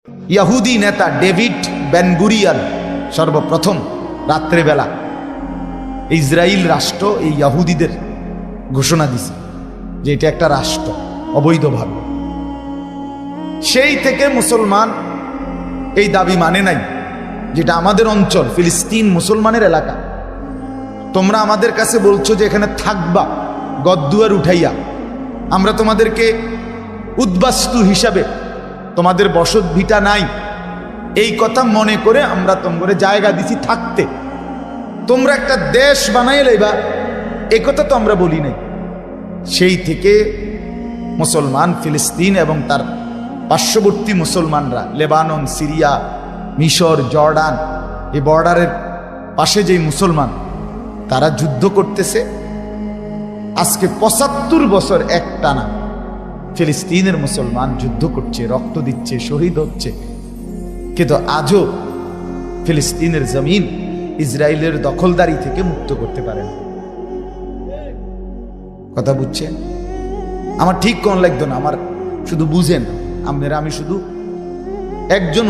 ইহুদি নেতা David Ben-Gurion সর্বপ্রথম রাত্রেবেলা ইসরায়েল রাষ্ট্র এই ইহুদিদের ঘোষণা দিছে যে এটা একটা রাষ্ট্র অবৈধভাবে। সেই থেকে মুসলমান এই দাবি মানে নাই, যেটা আমাদের অঞ্চল ফিলিস্তিন মুসলমানের এলাকা। তোমরা আমাদের কাছে বলছো যে এখানে থাকবা গদ্দুয়ার উঠাইয়া, আমরা তোমাদেরকে উদ্বাস্তু হিসাবে, তোমাদের বসত ভিটা নাই এই কথা মনে করে আমরা তোমাদের জায়গা দিছি থাকতে, তোমরা একটা দেশ বানাই লইবা এই কথা তো আমরা বলি নাই। সেই থেকে মুসলমান ফিলিস্তিন এবং তার পার্শ্ববর্তী মুসলমানরা লেবানন, সিরিয়া, মিশর, জর্ডান, এই বর্ডারের পাশে যেই মুসলমান তারা যুদ্ধ করতেছে। আজকে ৭৫ বছর একটানা ফিলিস্তিনের মুসলমান যুদ্ধ করছে, রক্ত দিচ্ছে, শহীদ হচ্ছে, কিন্তু আজও ফিলিস্তিনের জমিন ইসরায়েলের দখলদারি থেকে মুক্ত করতে পারে না। কথা বুঝছেন? আমার ঠিক কোন লাগতো না, আমার শুধু বুঝেন, আমি শুধু একজন